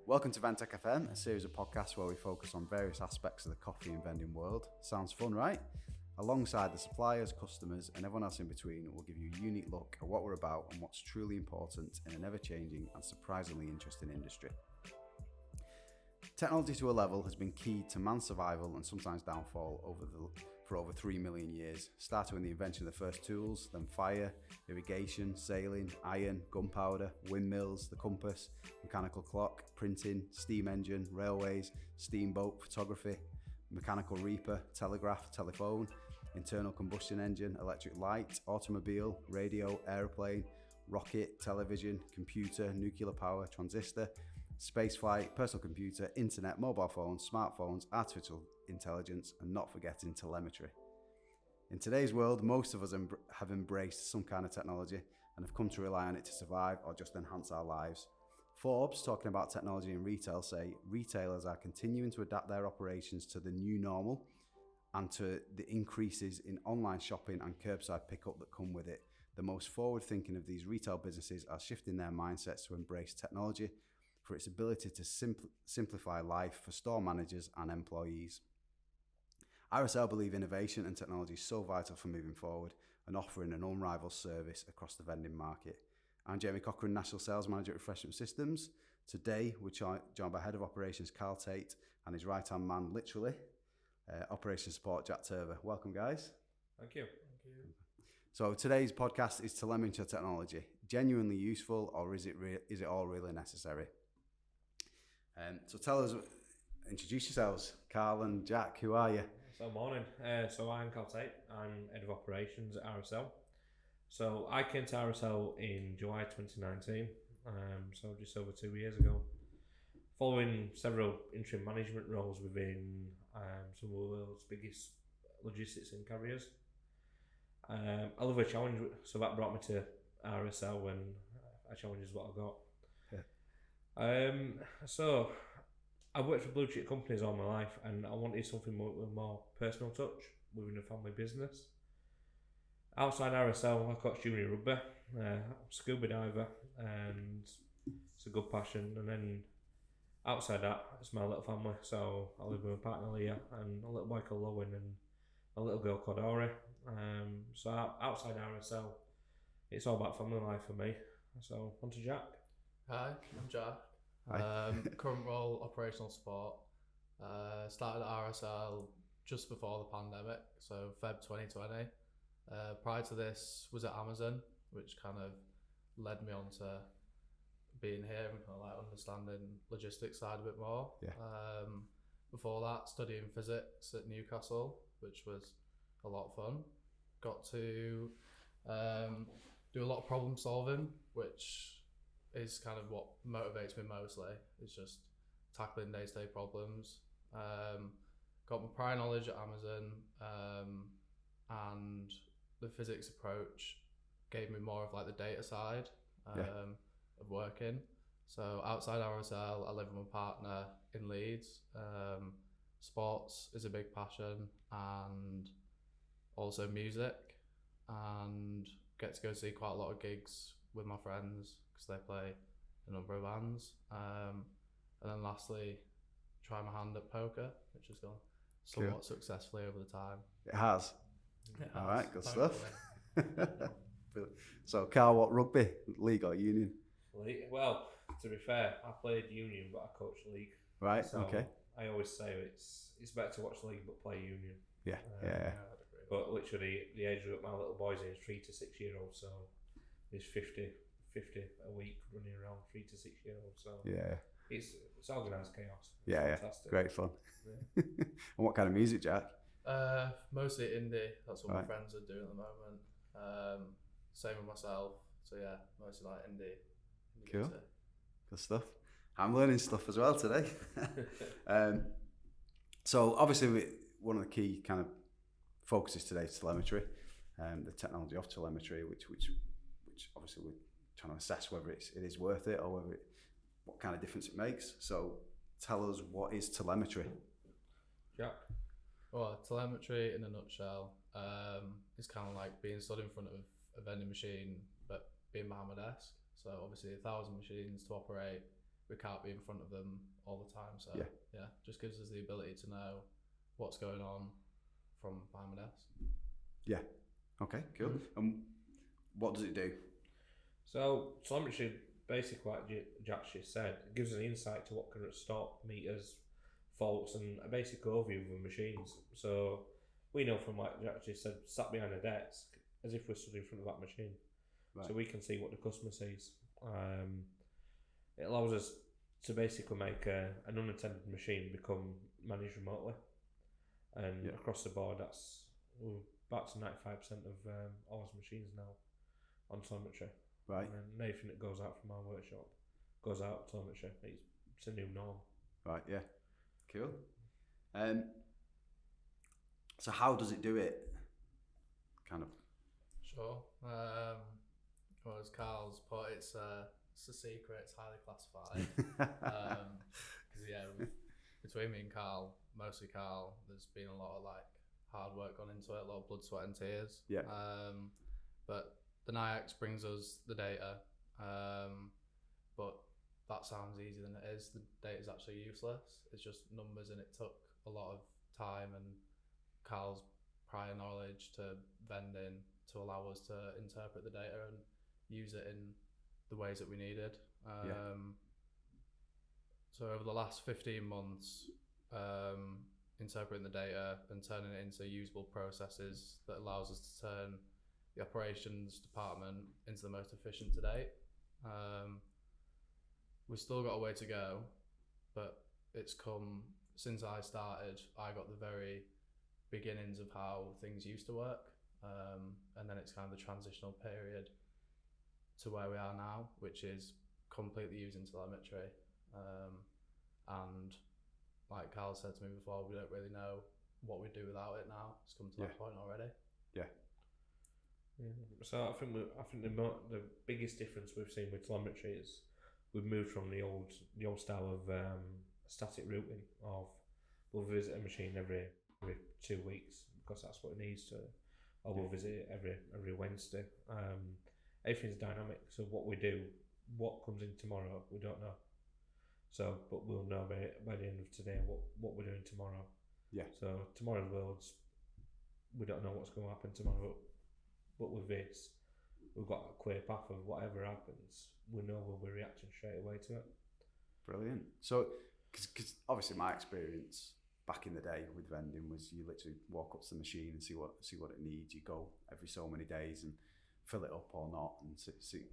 Welcome to VendTech FM, a series of podcasts where we focus on various aspects of the coffee and vending world. Sounds fun, right? Alongside the suppliers, customers, and everyone else in between, we'll give you a unique look at what we're about and what's truly important in an ever-changing and surprisingly interesting industry. Technology to a level has been key to man's survival and sometimes downfall for over 3 million years, starting with the invention of the first tools, then fire, irrigation, sailing, iron, gunpowder, windmills, the compass, mechanical clock, printing, steam engine, railways, steamboat, photography, mechanical reaper, telegraph, telephone, internal combustion engine, electric light, automobile, radio, aeroplane, rocket, television, computer, nuclear power, transistor, spaceflight, personal computer, internet, mobile phones, smartphones, artificial intelligence, and not forgetting telemetry. In today's world, most of us have embraced some kind of technology and have come to rely on it to survive or just enhance our lives. Forbes, talking about technology in retail, say retailers are continuing to adapt their operations to the new normal and to the increases in online shopping and curbside pickup that come with it. The most forward-thinking of these retail businesses are shifting their mindsets to embrace technology for its ability to simplify life for store managers and employees. RSL believe innovation and technology is so vital for moving forward and offering an unrivaled service across the vending market. I'm Jamie Cochrane, National Sales Manager at Refreshment Systems. Today, we're joined by Head of Operations Tate and his right-hand man, literally, Operations Support Jack Turver. Welcome, guys. Thank you. So today's podcast is telemetry technology. Genuinely useful, or is it all really necessary? So tell us, introduce yourselves, Carl and Jack. Who are you? So morning. So I'm Tate. I'm Head of Operations at RSL. So I came to RSL in July 2019, so just over 2 years ago. Following several interim management roles within some of the world's biggest logistics and carriers. I love a challenge, so that brought me to RSL, and a challenge is what I got. So I've worked for blue chip companies all my life, and I wanted something with more personal touch within a family business. Outside RSL, I coach junior rugby, scuba diver, and it's a good passion. And then outside that, it's my little family. So I live with my partner Leah and a little boy called Lowen and a little girl called Ori. So outside RSL, it's all about family life for me. So on to Jack. Hi, I'm Jack. Current role, operational support. Started at RSL just before the pandemic, so Feb 2020. Prior to this was at Amazon, which kind of led me on to being here and kind of like understanding logistics side a bit more. Before that, studying physics at Newcastle, which was a lot of fun. Got to do a lot of problem solving, which is kind of what motivates me mostly. It's just tackling day-to-day problems. Got my prior knowledge at Amazon, and the physics approach gave me more of like the data side of working. So outside RSL, I live with my partner in Leeds. Sports is a big passion, and also music, and get to go see quite a lot of gigs with my friends because they play a number of bands. And then lastly, try my hand at poker, which has gone somewhat successfully over the time. It has. All right, good stuff. So, Carl, what rugby league or union? Well, to be fair, I played union, but I coached league. Right. So okay. I always say it's better to watch league but play union. Yeah. But literally, the age group my little boys is 3 to 6 year olds, so there's 50 a week running around 3 to 6 year olds. So it's organised chaos. It's fantastic. Great fun. Yeah. And what kind of music, Jack? Mostly indie. That's what my friends are doing at the moment. Same with myself. So yeah, mostly like indie cool. music. Good stuff. I'm learning stuff as well today. So obviously one of the key kind of focuses today is telemetry, the technology of telemetry, which obviously we're trying to assess whether it is worth it or what kind of difference it makes. So tell us, what is telemetry? Yeah. Well, telemetry in a nutshell is kind of like being stood in front of a vending machine but being behind my desk. So obviously 1,000 machines to operate we can't be in front of them all the time. So yeah, just gives us the ability to know what's going on from behind my desk. Yeah. Okay, cool. And what does it do? So telemetry, basically, like Jack just said, it gives us an insight to what can stop meters, faults, and a basic overview of the machines. So we know from, like Jack just said, sat behind a desk, as if we're stood in front of that machine. Right. So we can see what the customer sees. It allows us to basically make an unattended machine become managed remotely. And across the board, we're back to 95% of all our machines now on telemetry. Right. And anything that goes out from our workshop goes out telemetry. It's a new norm. Right, yeah. Cool. So how does it do it? Kind of. Sure. Well, as Carl's put, it's a secret. It's highly classified. Because between me and Carl, mostly Carl, there's been a lot of like hard work gone into it, a lot of blood, sweat, and tears. Yeah. But the NIAX brings us the data, but that sounds easier than it is. The data is actually useless. It's just numbers, and it took a lot of time and Carl's prior knowledge to vending to allow us to interpret the data and use it in the ways that we needed. So over the last 15 months, interpreting the data and turning it into usable processes that allows us to turn the operations department into the most efficient to date. We've still got a way to go, but it's come since I started. I got the very beginnings of how things used to work, and then it's kind of the transitional period to where we are now, which is completely using telemetry. And like Carl said to me before, we don't really know what we'd do without it now. It's come to that point already. Yeah. So I think the biggest difference we've seen with telemetry is we've moved from the old style of static routing of we'll visit a machine every 2 weeks because that's what it needs to, or we'll visit it every Wednesday. Everything's dynamic. So what we do, what comes in tomorrow, we don't know. So, but we'll know by the end of today what we're doing tomorrow. Yeah. So tomorrow's worlds, we don't know what's going to happen tomorrow. But with this, we've got a clear path of whatever happens. We know we'll be reacting straight away to it. Brilliant. So, because obviously my experience back in the day with vending was you literally walk up to the machine and see what it needs. You go every so many days and fill it up or not, and see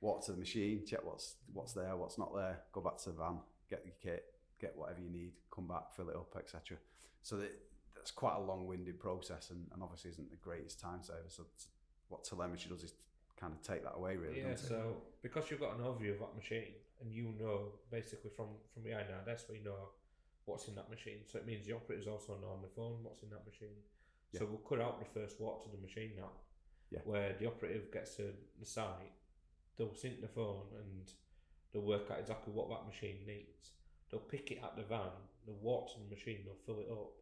walk to the machine, check what's there, what's not there, go back to the van, get your kit, get whatever you need, come back, fill it up, etc. So that's quite a long-winded process, and obviously isn't the greatest time saver. So what telemetry does is kind of take that away, really. Yeah. So because you've got an overview of that machine, and you know basically from behind our desk, we know what's in that machine. So it means the operators also know on the phone what's in that machine. Yeah. So we'll cut out the first walk to the machine now, where the operative gets to the site, they'll sync the phone and they'll work out exactly what that machine needs. They'll pick it at the van, they'll walk to the machine, they'll fill it up,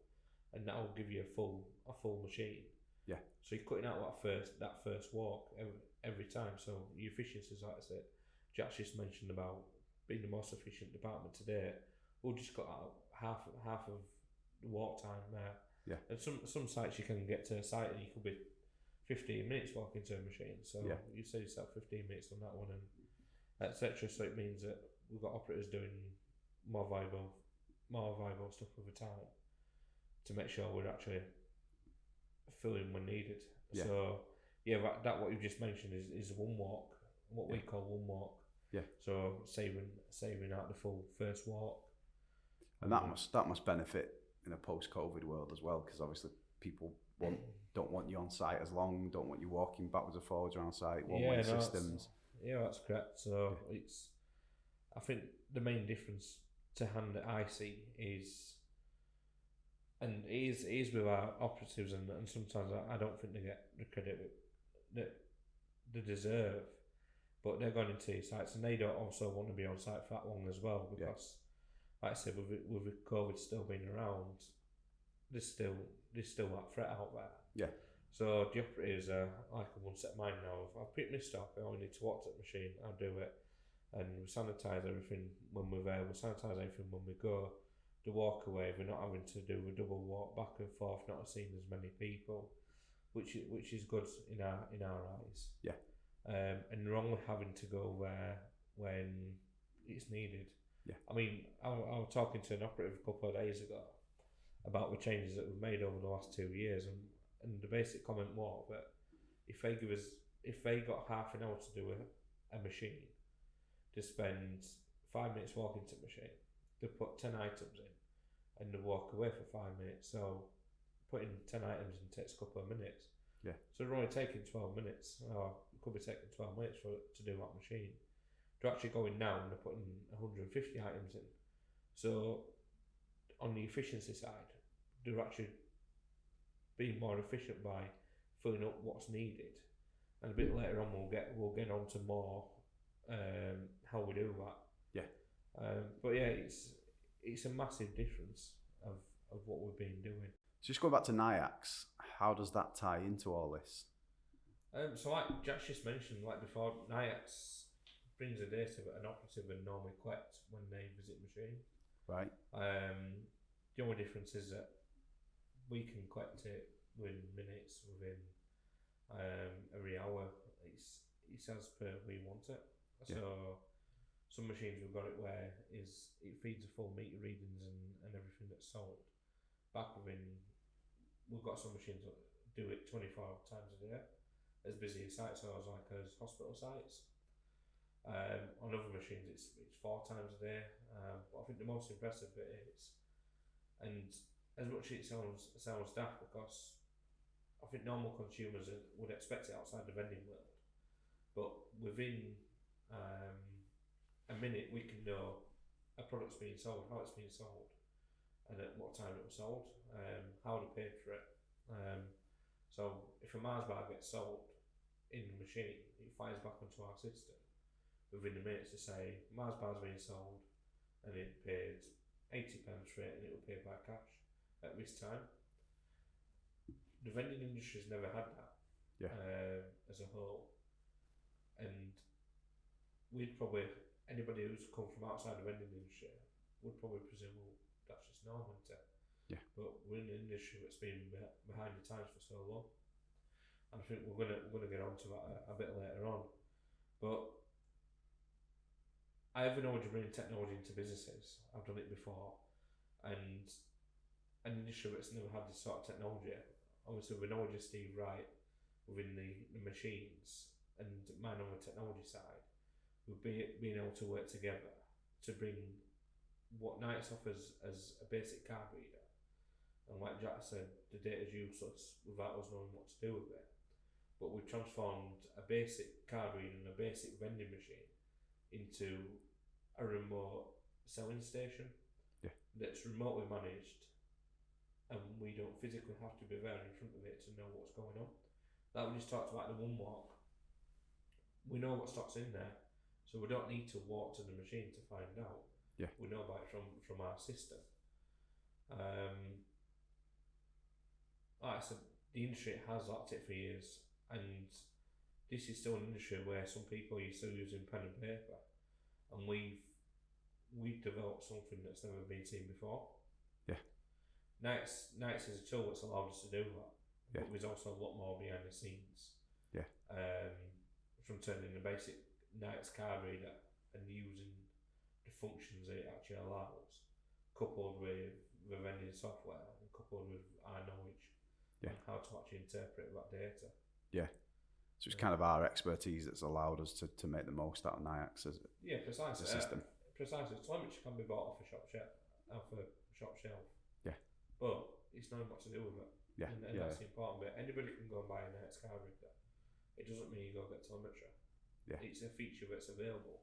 and that will give you a full machine. Yeah. So you're cutting out that first walk every time. So your efficiency is, like I said, Jack just mentioned about being the most efficient department today. We'll just cut out half of the walk time there. Yeah. And some sites you can get to a site and you could be 15 minutes walking to a machine. So you say yourself 15 minutes on that one and etc. So it means that we've got operators doing more viable stuff over time to make sure we're actually filling when needed. Yeah. So that what you've just mentioned is one walk, what we call one walk. Yeah. So saving out the full first walk. And that must benefit in a post-COVID world as well, because obviously people don't want you on site as long, don't want you walking backwards and forwards around site, one-way systems. That's correct. So I think the main difference to hand that I see is, and it is with our operatives, and sometimes I don't think they get the credit that they deserve, but they're going into sites and they don't also want to be on site for that long as well, because like I said, with COVID still being around, there's still that threat out there. Yeah. So the operators are like a one set mind now. If I pick my stock, I only need to walk to the machine, I'll do it. and we sanitise everything when we're there. We sanitise everything when we go. The walk away, we're not having to do a double walk back and forth, not seeing as many people, which is good in our eyes. Yeah. And we're only having to go there when it's needed. Yeah. I mean, I was talking to an operative a couple of days ago about the changes that we've made over the last 2 years, and the basic comment was that if they got half an hour to do a machine, to spend 5 minutes walking to the machine, they put 10 items in, and they walk away for 5 minutes. So putting 10 items in takes a couple of minutes. Yeah. So they're only taking 12 minutes, or it could be taking 12 minutes to do that machine. They're actually going now and they're putting 150 items in. So on the efficiency side, they're actually being more efficient by filling up what's needed. And a bit later on, we'll get on to more how we do that. Yeah. But yeah, it's a massive difference of what we've been doing. So just going back to NIAX, how does that tie into all this? So like Jack just mentioned, like before, NIAX brings the data that an operative would normally collect when they visit machine. Right. The only difference is that we can collect it within minutes, within every hour. It's as per we want it. Yeah. So some machines we've got it where it feeds the full meter readings and everything that's sold back within. We've got some machines that do it 24 times a day, as busy as sites are like as hospital sites. On other machines it's 4 times a day. But I think the most impressive bit is, and as much as it sounds daft, because I think normal consumers would expect it outside the vending world, but within a minute we can know a product's being sold, how it's being sold, and at what time it was sold, how they paid for it. So if a Mars bar gets sold in the machine, it fires back onto our system within the minutes to say Mars bar's being sold and it paid £80 for it and it will pay by cash at this time. The vending industry's never had that. Yeah. As a whole, and anybody who's come from outside the vending industry would probably presume, well, that's just normal, isn't it? Yeah. But we're in an industry that's been behind the times for so long, and I think we're gonna get onto that a bit later on. But I have an knowledge of bringing technology into businesses. I've done it before, and an industry that's never had this sort of technology. Obviously, with knowledge of Steve Wright within the machines and mine on the technology side, we've being able to work together to bring what NIAX offers as a basic card reader. And like Jack said, the data's useless without us knowing what to do with it. But we've transformed a basic card reader and a basic vending machine into a remote selling station. Yeah. That's remotely managed, and we don't physically have to be there in front of it to know what's going on. Like we just talked about the one walk, we know what stock's in there, so we don't need to walk to the machine to find out. Yeah. We know about it from our system. Like I said, the industry has lacked it for years, and this is still an industry where some people are still using pen and paper, and we've developed something that's never been seen before. Yeah. NIAX is a tool that's allowed us to do that. Yeah. But there's also a lot more behind the scenes. Yeah. From turning a basic NIAX card reader and using the functions that it actually allows, coupled with the vending software and coupled with our knowledge on how to actually interpret that data. Yeah. So it's kind of our expertise that's allowed us to make the most out of NIAX as precisely. a system. Precisely. Telemetry can be bought off a shop shelf. Yeah. But it's knowing what to do with it. Yeah. And that's the important bit. Anybody can go and buy a NIAX card reader. It doesn't mean you go get telemetry. Yeah. It's a feature that's available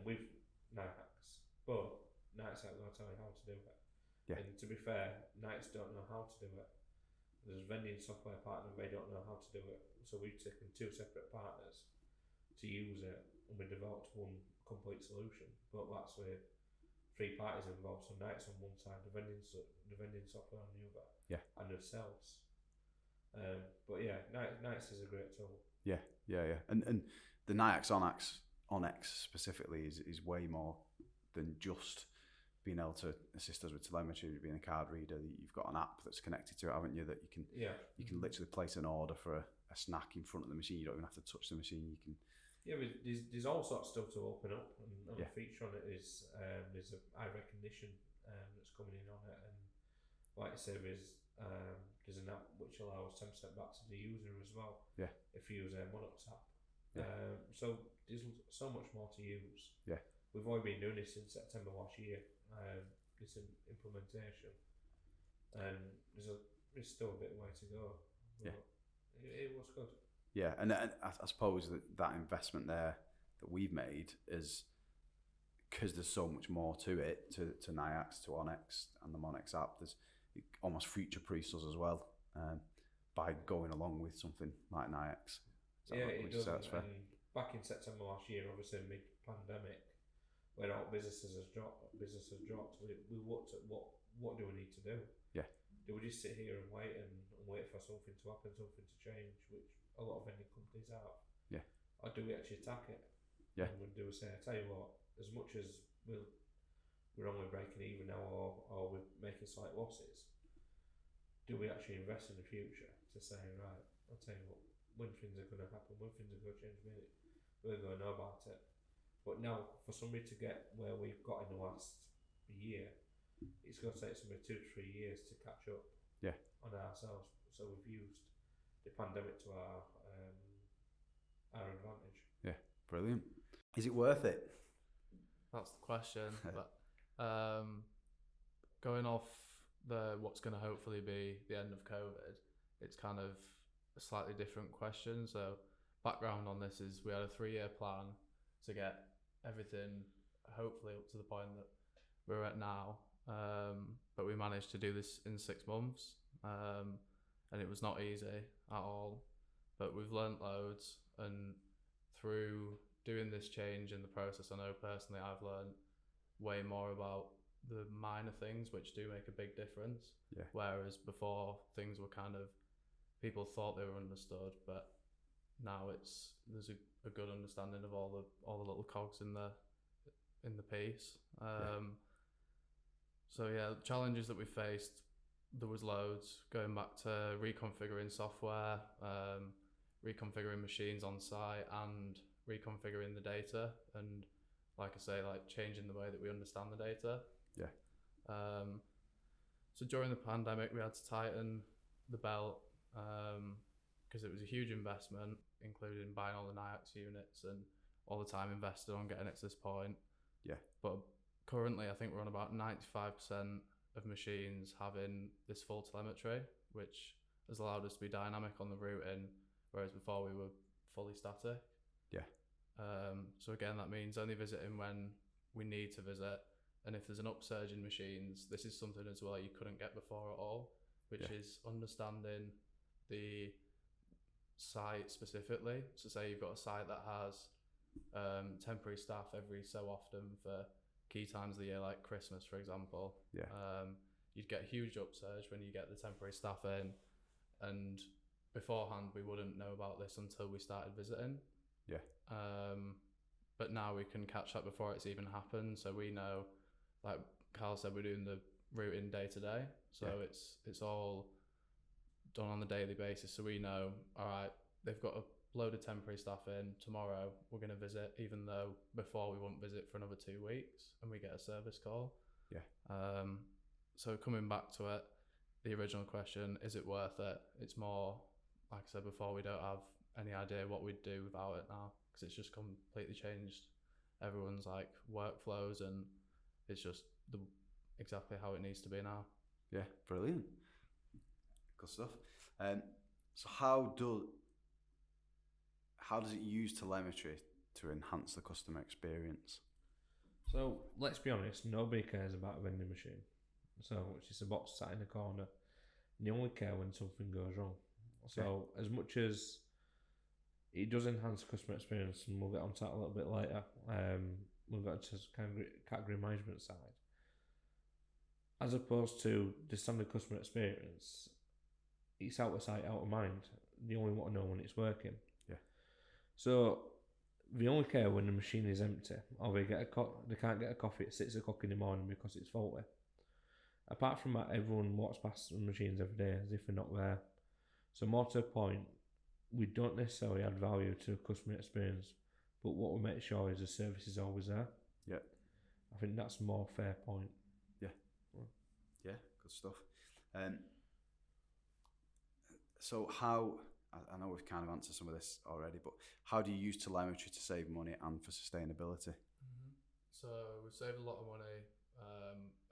with NIAX, but NIAX aren't going to tell you how to do it. Yeah. And to be fair, NIAX don't know how to do it. There's a vending software partner, they don't know how to do it. So we've taken 2 separate partners to use it, and we developed one complete solution. But that's with 3 parties involved. So NIAX on one side, the vending software on the other, and ourselves. But yeah, NIAX is a great tool. Yeah. And the NIAX Onyx specifically is way more than just being able to assist us with telemetry, being a card reader. You've got an app that's connected to it, haven't you? That you can literally place an order for a snack in front of the machine. You don't even have to touch the machine. You can. Yeah, but there's all sorts of stuff to open up, and a feature on it is there's a eye recognition that's coming in on it, and like I say, there's an app which allows 10% back to the user as well. Yeah. If you use a Monox app. Yeah. So there's so much more to use. Yeah. We've only been doing this since September last year. This implementation, and there's still a bit of way to go. But it was good. Yeah, and I suppose that investment there that we've made is because there's so much more to it, to Nayax, to Onyx, and the Monex app. It almost future-proofs us as well by going along with something like Nayax. It does. And back in September last year, obviously mid-pandemic, when all businesses dropped, we looked at what do we need to do? Yeah. Do we just sit here and wait for something to happen, something to change, which a lot of vending companies have? Yeah. Or do we actually attack it? Yeah. And do we say, I tell you what, as much as we're only breaking even now or we're making slight losses, do we actually invest in the future to say, right, I'll tell you what, when things are going to happen, when things are going to change, we're going to know about it. But now, for somebody to get where we've got in the last year, it's going to take somebody 2 to 3 years to catch up on ourselves. So we've used the pandemic to our advantage. Yeah, brilliant. Is it worth it? That's the question. But going off what's going to hopefully be the end of COVID, it's kind of a slightly different question. So background on this is we had a 3-year plan to get everything hopefully up to the point that we're at now, but we managed to do this in 6 months, and it was not easy at all, but we've learnt loads, and through doing this change in the process, I know personally I've learned way more about the minor things which do make a big difference. Yeah. Whereas before things were kind of, people thought they were understood, but now there's a good understanding of all the little cogs in the piece. So yeah, challenges that we faced, there was loads, going back to reconfiguring software, reconfiguring machines on site, and reconfiguring the data, and like I say, like changing the way that we understand the data. Yeah. So during the pandemic, we had to tighten the belt because it was a huge investment, including buying all the Nayax units and all the time invested on getting it to this point. Yeah. But currently, I think we're on about 95% of machines having this full telemetry, which has allowed us to be dynamic on the routing, whereas before we were fully static. Yeah. So again, that means only visiting when we need to visit, and if there's an upsurge in machines, this is something as well you couldn't get before at all, which is understanding the site specifically. So say you've got a site that has temporary staff every so often for key times of the year, like Christmas, for example. Yeah. You'd get a huge upsurge when you get the temporary staff in, and beforehand we wouldn't know about this until we started visiting. Yeah. But now we can catch that before it's even happened. So we know, like Carl said, we're doing the routing day to day. So it's all done on a daily basis. So we know, all right, they've got a load of temporary staff in tomorrow. We're going to visit, even though before we wouldn't visit for another 2 weeks, and we get a service call. Yeah. So coming back to it, the original question, is it worth it? It's more, like I said before, we don't have any idea what we'd do without it now, because it's just completely changed everyone's like workflows, and it's just exactly how it needs to be now. Yeah, brilliant. Good stuff. So how does it use telemetry to enhance the customer experience? So let's be honest, nobody cares about a vending machine. So it's just a box sat in the corner, and you only care when something goes wrong. So as much as it does enhance customer experience, and we'll get onto that a little bit later, we'll get to category management side. As opposed to the standard customer experience, it's out of sight, out of mind. You only want to know when it's working. Yeah. So They only care when the machine is empty, or they can't get a coffee at 6 o'clock in the morning because it's faulty. Apart from that, everyone walks past the machines every day as if they're not there. So more to the point, we don't necessarily add value to customer experience, but what we make sure is the service is always there. Yeah. I think that's a more fair point. Yeah, good stuff. So how, I know we've kind of answered some of this already, but how do you use telemetry to save money and for sustainability? So we've saved a lot of money.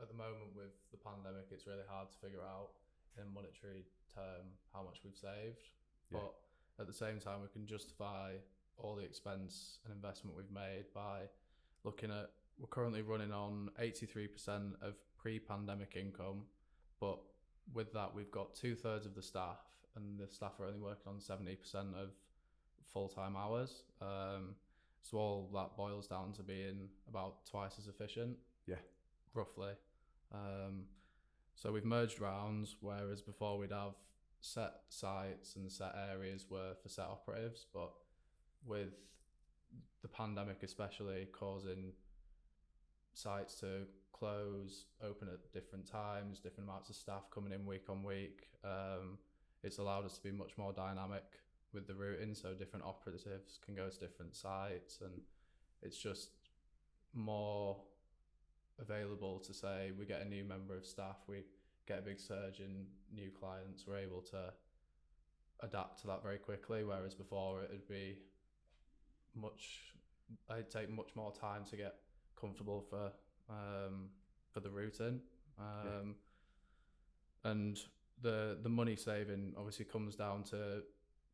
At the moment with the pandemic, it's really hard to figure out in a monetary term how much we've saved. Yeah. But at the same time, we can justify all the expense and investment we've made by looking at, we're currently running on 83% of pre-pandemic income, but with that we've got 2/3 of the staff, and the staff are only working on 70% of full-time hours. So all that boils down to being about twice as efficient. Yeah. Roughly. So we've merged rounds, whereas before we'd have set sites and set areas were for set operatives, but with the pandemic especially causing sites to close, open at different times, different amounts of staff coming in week on week, it's allowed us to be much more dynamic with the routing, so different operatives can go to different sites, and it's just more available to say we get a new member of staff, we get a big surge in new clients, we're able to adapt to that very quickly, whereas before it'd take much more time to get comfortable for the routing. And the money saving obviously comes down to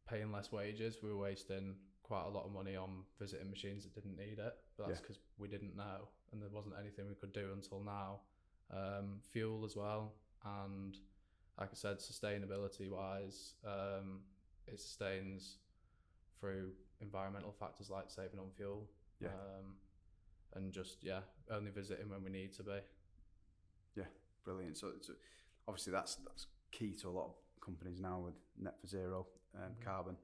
paying less wages. We were wasting quite a lot of money on visiting machines that didn't need it, but that's because we didn't know and there wasn't anything we could do until now. Fuel as well, and like I said, sustainability wise, it sustains through environmental factors like saving on fuel, and just only visiting when we need to be. Brilliant. So obviously that's key to a lot of companies now with net for zero carbon.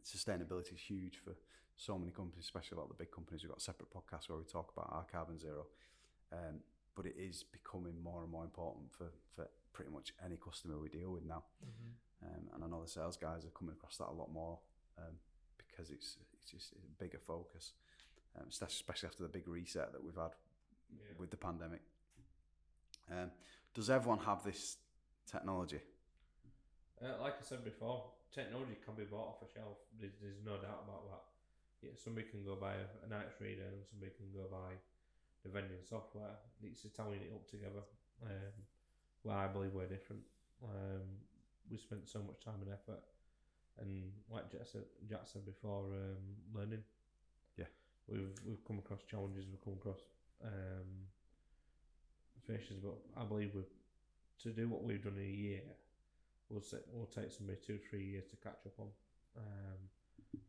Sustainability is huge for so many companies, especially a lot of the big companies. We've got a separate podcast where we talk about our carbon zero, but it is becoming more and more important for pretty much any customer we deal with now. And I know the sales guys are coming across that a lot more, because it's just a bigger focus, especially after the big reset that we've had with the pandemic. Does everyone have this technology? Like I said before, technology can be bought off a shelf. There's no doubt about that. Yeah, somebody can go buy a night reader and somebody can go buy the vending software. It's tying it up together. Well, I believe we're different. We spent so much time and effort, and like Jack said before, learning. Yeah, we've come across challenges. We've come across finishes, but I believe to do what we've done in a year, we'll take somebody 2-3 years to catch up on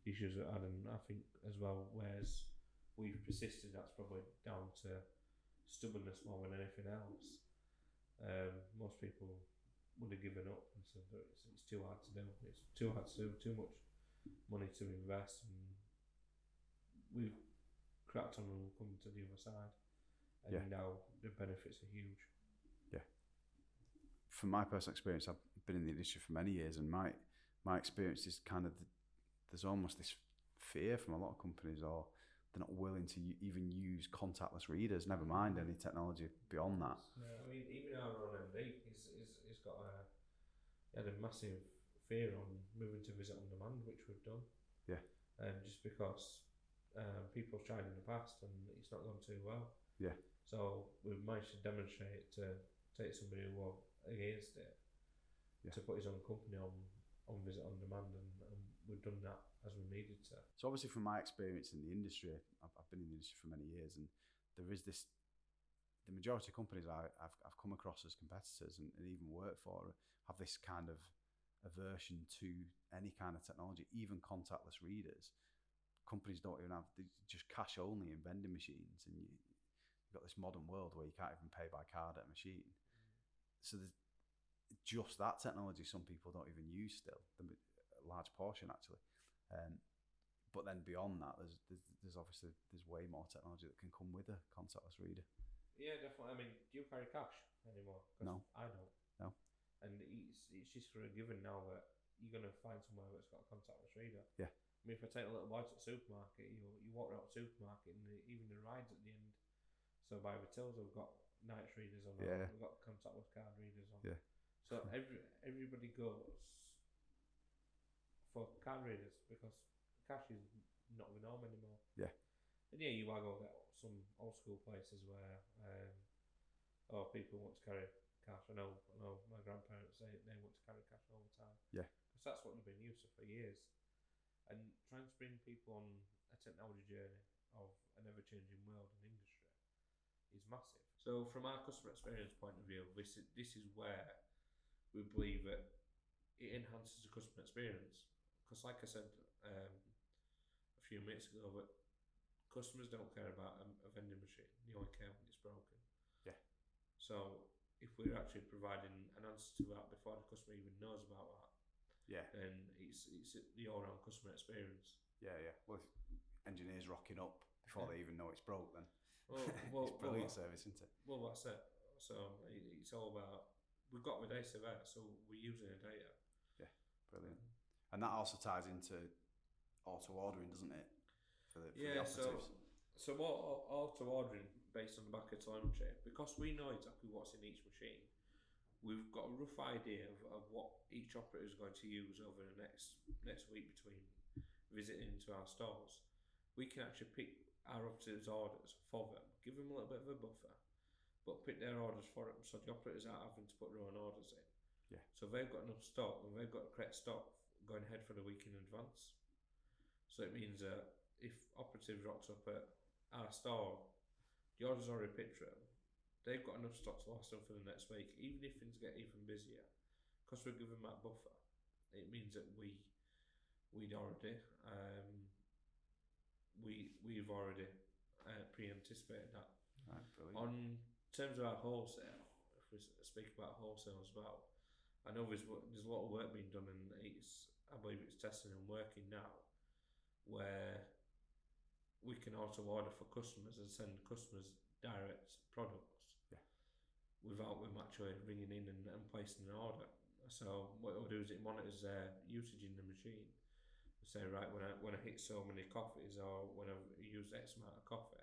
issues that had, and I think as well, whereas we've persisted, that's probably down to stubbornness more than anything else. Most people would have given up and said that it's too hard to do. It's too hard to do, too much money to invest, and we've cracked on and we've come to the other side, and now the benefits are huge. From my personal experience, I've been in the industry for many years, and my experience is kind of there's almost this fear from a lot of companies, or they're not willing to even use contactless readers, never mind any technology beyond that. I mean, even our own MD, he's got he had a massive fear on moving to visit on demand, which we've done. Just because people have tried in the past and it's not gone too well. So we've managed to demonstrate to take somebody who was against it to put his own company on visit on demand, and we've done that as we needed to. So obviously from my experience in the industry, I've been in the industry for many years, and there is this, the majority of companies I've come across as competitors and even work for have this kind of aversion to any kind of technology, even contactless readers. Companies don't even have, they just cash only in vending machines, and you've got this modern world where you can't even pay by card at a machine. So there's just that technology some people don't even use still, a large portion actually. But then beyond that, there's obviously way more technology that can come with a contactless reader. Yeah, definitely. I mean, do you carry cash anymore? 'Cause No. I don't. No. And it's just for a given now that you're going to find somewhere that's got a contactless reader. Yeah. I mean, if I take a little bite at the supermarket, you walk around the supermarket and even the rides at the end. So by Matilda, we've got night readers on. Yeah. We've got contactless card readers on. Yeah. So everybody goes for card readers because cash is not the norm anymore. Yeah. And yeah, you might go get some old school places where people want to carry cash. I know my grandparents they want to carry cash all the time. Yeah. Because that's what they've been used to for years. And trying to bring people on a technology journey of an ever-changing world and industry is massive. So from our customer experience point of view, this is where we believe that it enhances the customer experience. Because like I said a few minutes ago, that customers don't care about a vending machine, they only care when it's broken. Yeah. So if we're actually providing an answer to that before the customer even knows about that, yeah, then it's the all-round customer experience. Yeah. Well, if engineers rocking up before they even know it's broke, then well, it's brilliant service, isn't it? Well, that's it. So it's all about, we've got the data there, so we're using the data. Yeah, brilliant. And that also ties into auto ordering, doesn't it? For the operatives. So what auto ordering based on the back of telemetry, because we know exactly what's in each machine, we've got a rough idea of what each operator is going to use over the next week between visiting into our stores. We can actually pick our operatives' orders for them, give them a little bit of a buffer, but pick their orders for them so the operators aren't having to put their own orders in. Yeah. So they've got enough stock and they've got the correct stock going ahead for the week in advance. So it means that if operatives rocks up at our store, the order's already picked for them, they've got enough stock to last them for the next week, even if things get even busier. Because we're giving that buffer, it means that we've already pre-anticipated that. Right, brilliant. On terms of our wholesale, if we speak about wholesale as well, I know there's a lot of work being done, and I believe it's testing and working now, where we can auto order for customers and send customers direct products. Yeah. Without them actually ringing in and placing an order. So what it'll do is it monitors their usage in the machine. Say, right, when I hit so many coffees, or when I use X amount of coffee,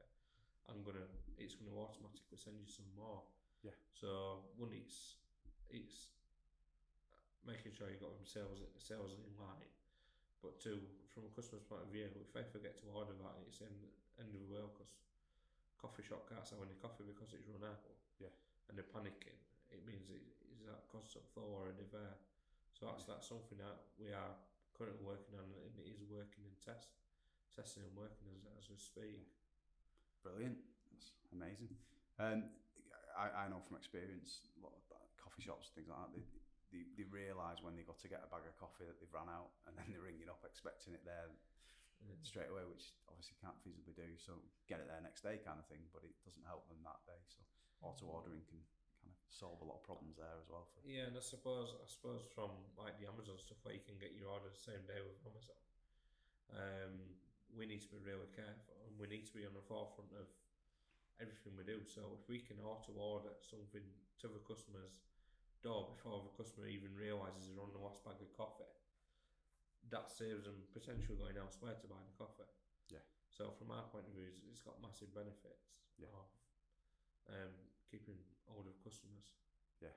it's gonna automatically send you some more. Yeah. So one, it's making sure you got them sales in line. But two, from a customer's point of view, if they forget to order that, it's end of the world, because coffee shop can't sell any coffee because it's run out. Yeah. And they're panicking. It means it's that constant flow already there. So that's something that we are currently working on, and it is working in testing and working as we speak. Yeah. Brilliant. That's amazing. I know from experience, a lot of coffee shops, things like that, they realise when they go to get a bag of coffee that they've run out, and then they're ringing up expecting it there straight away, which obviously can't feasibly do. So get it there next day kind of thing, but it doesn't help them that day. So auto ordering can kind of solve a lot of problems there as well. Yeah, and I suppose from like the Amazon stuff where you can get your order the same day with Amazon, we need to be really careful, and we need to be on the forefront of everything we do. So if we can auto order something to the customer's door before the customer even realises they're on the last bag of coffee, that saves them potentially going elsewhere to buy the coffee. Yeah. So from our point of view, it's got massive benefits of keeping hold of customers. Yeah.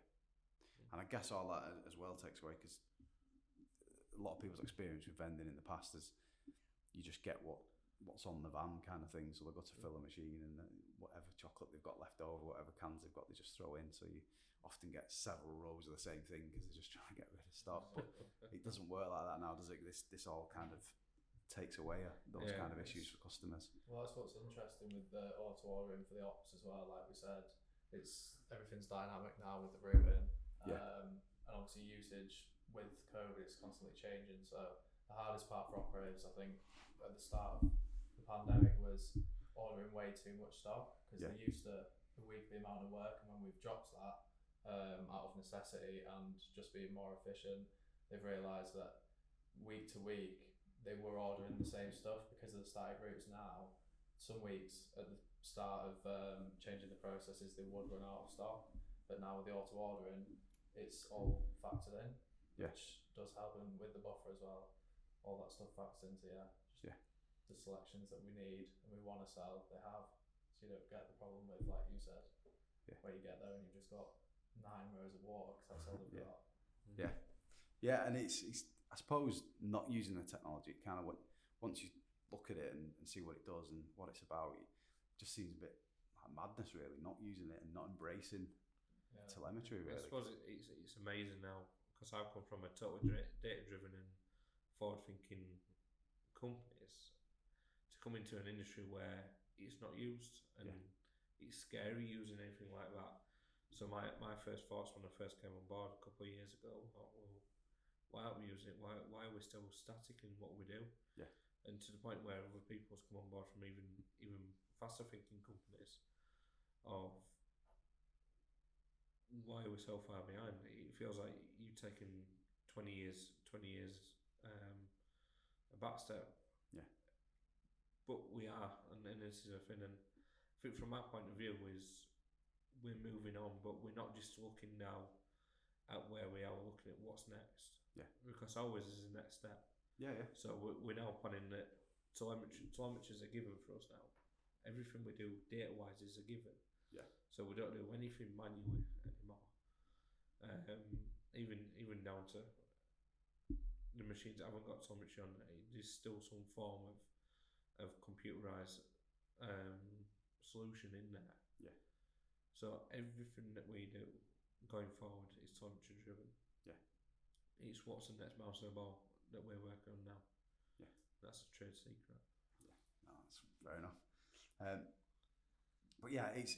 And I guess all that as well takes away, because a lot of people's experience with vending in the past is you just get what's on the van kind of thing. So they'll go to fill a machine, and whatever chocolate they've got left over, whatever cans they've got, they just throw in. So you often get several rows of the same thing because they're just trying to get rid of stock. But it doesn't work like that now, does it? This all kind of takes away those kind of issues for customers. Well, that's what's interesting with the auto ordering for the ops as well. Like we said, everything's dynamic now with the routing. And obviously usage with COVID is constantly changing. So the hardest part for operators, I think, at the start of the pandemic was ordering way too much stock, because they're used to the weekly amount of work, and when we've dropped that out of necessity and just being more efficient, they've realised that week to week they were ordering the same stuff because of the static routes now. Some weeks at the start of changing the processes, they would run out of stock, but now with the auto ordering, it's all factored in, which does help, and with the buffer as well, all that stuff factors into the selections that we need and we want to sell, they have, so you don't get the problem with, like you said, where you get there and you've just got 9 rows of water because that's all they've got. And it's I suppose not using the technology, kind of once you look at it and see what it does and what it's about, it just seems a bit like madness, really, not using it and not embracing telemetry, really. I suppose it's amazing now, because I've come from a totally data-driven and forward-thinking companies to come into an industry where it's not used, and it's scary using anything like that. So my first thoughts when I first came on board a couple of years ago, why aren't we using it? Why are we still static in what we do? Yeah. And to the point where other people's come on board from even faster thinking companies of why we're so far behind. It feels like you've taken 20 years a back step. Yeah. But we are, and this is a thing, and I think from our point of view is we're moving on, but we're not just looking now at where we are, we're looking at what's next. Yeah. Because always is the next step. Yeah. So we're now planning that telemetry is a given for us now. Everything we do data-wise is a given. Yeah. So we don't do anything manually anymore. Even down to the machines that haven't got telemetry on, there's still some form of computerized solution in there. Yeah. So everything that we do going forward is telemetry driven. Yeah. It's what's the next mouse on the ball that we're working on now. Yeah. That's a trade secret. Yeah. No, that's fair enough. But yeah, it's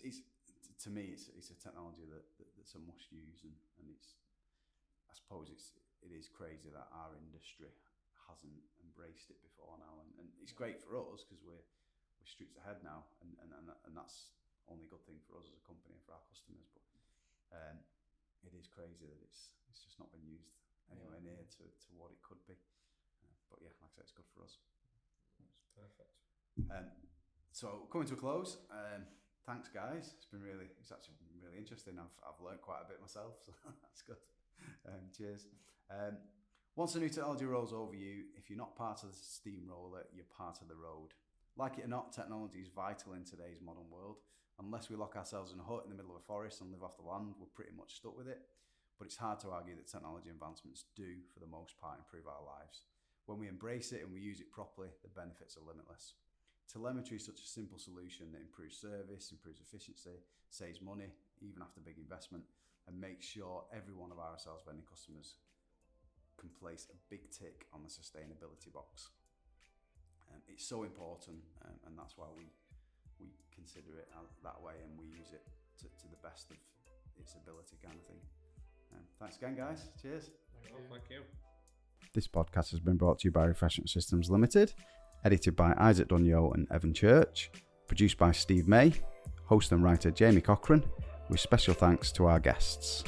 to me it's a technology that's a must use, and it's, I suppose it is crazy that our industry hasn't embraced it before now, and it's great for us because we're streets ahead now, and that's only a good thing for us as a company and for our customers. But it is crazy that it's just not been used anywhere near to what it could be. But yeah, like I said, it's good for us. That's perfect. So coming to a close, thanks guys. It's actually been really interesting. I've learned quite a bit myself, so that's good. Cheers. Once a new technology rolls over you, if you're not part of the steamroller, you're part of the road. Like it or not, technology is vital in today's modern world. Unless we lock ourselves in a hut in the middle of a forest and live off the land, we're pretty much stuck with it. But it's hard to argue that technology advancements do, for the most part, improve our lives. When we embrace it and we use it properly, the benefits are limitless. Telemetry is such a simple solution that improves service, improves efficiency, saves money, even after big investment, and makes sure every one of our ourselves vending customers can place a big tick on the sustainability box. It's so important, and that's why we consider it that way, and we use it to the best of its ability, kind of thing. Thanks again, guys. Cheers. Thank you. This podcast has been brought to you by Refreshment Systems Limited, edited by Isaac Dunyo and Evan Church, produced by Steve May, host and writer Jamie Cochrane, with special thanks to our guests.